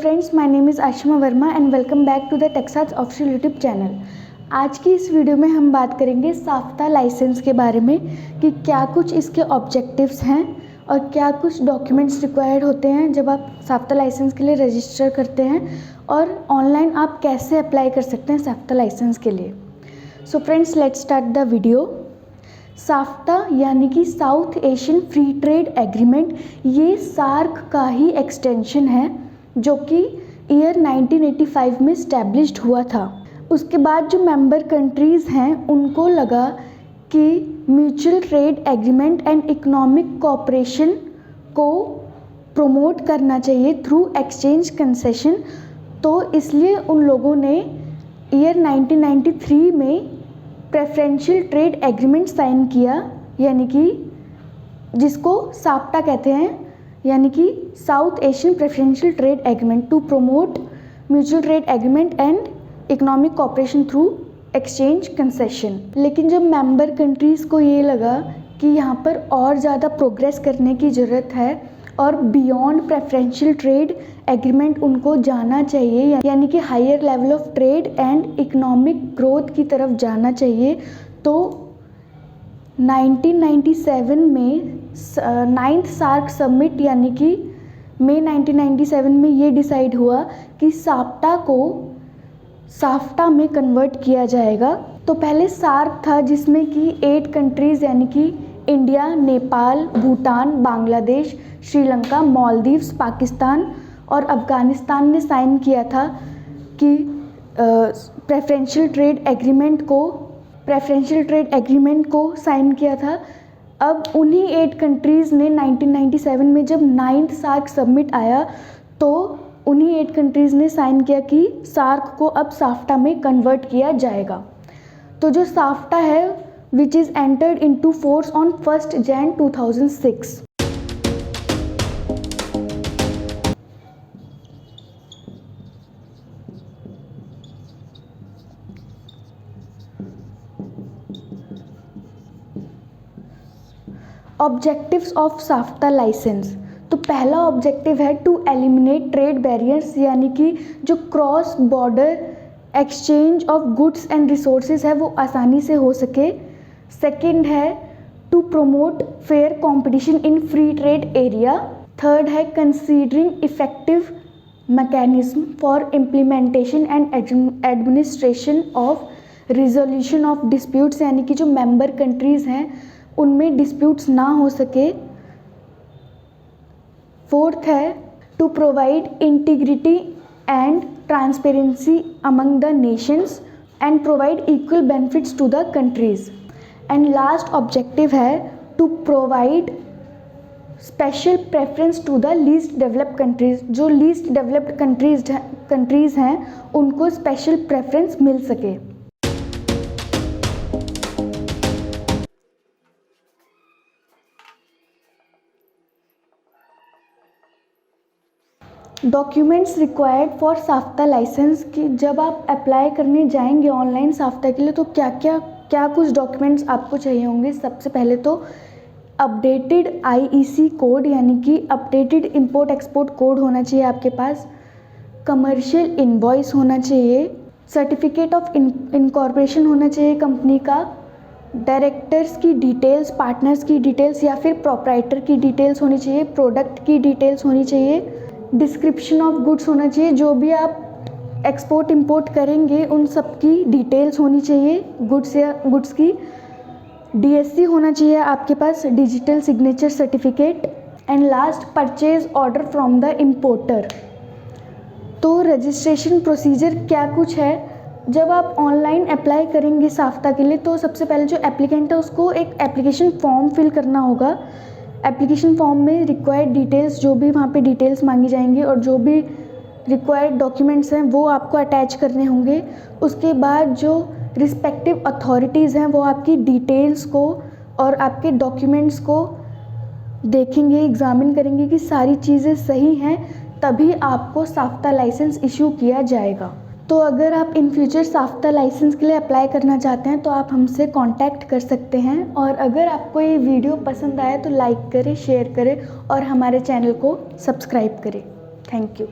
Friends, my name is Ashima Verma and welcome back to the Texas official YouTube channel. आज की इस video में हम बात करेंगे साफ्ता लाइसेंस के बारे में कि क्या कुछ इसके ऑब्जेक्टिव्स हैं और क्या कुछ डॉक्यूमेंट्स रिक्वायर्ड होते हैं जब आप साफ्ता लाइसेंस के लिए रजिस्टर करते हैं और ऑनलाइन आप कैसे अप्लाई कर सकते हैं साफ्ता लाइसेंस के लिए। So friends, let's start the video. SAFTA यानी कि South Asian free trade agreement, ये सार्क का ही एक्सटेंशन है जो कि ईयर 1985 में स्टैब्लिश्ड हुआ था। उसके बाद जो मेंबर कंट्रीज़ हैं उनको लगा कि mutual trade agreement and economic cooperation को प्रमोट करना चाहिए थ्रू एक्सचेंज कंसेशन, तो इसलिए उन लोगों ने ईयर 1993 में प्रेफरेंशियल ट्रेड एग्रीमेंट साइन किया, यानी कि जिसको साफ्टा कहते हैं, यानी कि South Asian preferential trade agreement to promote mutual trade agreement and economic cooperation through exchange concession. लेकिन जब मेंबर कंट्रीज़ को ये लगा कि यहाँ पर और ज़्यादा प्रोग्रेस करने की ज़रूरत है और बियॉन्ड प्रेफरेंशियल ट्रेड एग्रीमेंट उनको जाना चाहिए, यानी कि higher level of trade and economic growth की तरफ जाना चाहिए, तो 1997 में 9th सार्क समिट यानी कि मई 1997 में ये डिसाइड हुआ कि साफ्टा को साफ्टा में कन्वर्ट किया जाएगा। तो पहले सार्क था जिसमें कि 8 कंट्रीज़ यानी कि इंडिया, नेपाल, भूटान, बांग्लादेश, श्रीलंका, मालदीव्स, पाकिस्तान और अफ़गानिस्तान ने साइन किया था कि प्रेफरेंशियल ट्रेड एग्रीमेंट को साइन किया था। अब उन्हीं 8 कंट्रीज़ ने 1997 में जब 9th सार्क समिट आया तो उन्हीं 8 कंट्रीज़ ने साइन किया कि सार्क को अब साफ्टा में कन्वर्ट किया जाएगा। तो जो साफ्टा है which is entered into force on 1 Jan 2006। Objectives of SAFTA license. तो पहला ऑब्जेक्टिव है टू एलिमिनेट ट्रेड बैरियर्स, यानी कि जो cross border exchange of goods and resources है वो आसानी से हो सके। सेकंड है to promote fair competition in free trade area. Third है considering effective mechanism for implementation and administration of resolution of disputes, यानी कि जो मेंबर कंट्रीज़ हैं उनमें डिस्प्यूट्स ना हो सके। फोर्थ है to provide integrity and transparency among the nations and provide equal benefits to the countries. And last objective है to provide special preference to the least developed countries. जो least developed countries हैं उनको special preference मिल सके। Documents required for SAFTA licence की जब आप apply करने जाएंगे ऑनलाइन साफ्ता के लिए तो क्या कुछ डॉक्यूमेंट्स आपको चाहिए होंगे। सबसे पहले तो अपडेटेड IEC कोड, यानी कि अपडेटेड इंपोर्ट एक्सपोर्ट कोड होना चाहिए आपके पास। कमर्शियल इनवॉइस होना चाहिए। सर्टिफिकेट ऑफ इनकॉर्पोरेशन होना चाहिए कंपनी का। डायरेक्टर्स की डिटेल्स, पार्टनर्स की डिटेल्स या फिर प्रोप्राइटर की डिटेल्स होनी चाहिए। प्रोडक्ट की डिटेल्स होनी चाहिए। डिस्क्रिप्शन ऑफ गुड्स होना चाहिए, जो भी आप एक्सपोर्ट इंपोर्ट करेंगे उन सब की डिटेल्स होनी चाहिए गुड्स की। DSC होना चाहिए आपके पास, digital signature certificate. And last purchase order from the importer. तो रजिस्ट्रेशन प्रोसीजर क्या कुछ है। जब आप ऑनलाइन अप्लाई करेंगे साफ्ता के लिए तो सबसे पहले जो एप्लीकेंट है उसको एक एप्लीकेशन फॉर्म फिल करना होगा। एप्लीकेशन फॉर्म में रिक्वायर्ड डिटेल्स, जो भी वहाँ पे डिटेल्स मांगी जाएंगी और जो भी रिक्वायर्ड डॉक्यूमेंट्स हैं वो आपको अटैच करने होंगे। उसके बाद जो रिस्पेक्टिव अथॉरिटीज़ हैं वो आपकी डिटेल्स को और आपके डॉक्यूमेंट्स को देखेंगे, एग्ज़ामिन करेंगे कि सारी चीज़ें सही हैं, तभी आपको साफ्ता लाइसेंस इशू किया जाएगा। तो अगर आप इन फ्यूचर साफ्ता लाइसेंस के लिए अप्लाई करना चाहते हैं तो आप हमसे कांटेक्ट कर सकते हैं। और अगर आपको ये वीडियो पसंद आए तो लाइक करें, शेयर करें और हमारे चैनल को सब्सक्राइब करें। Thank you.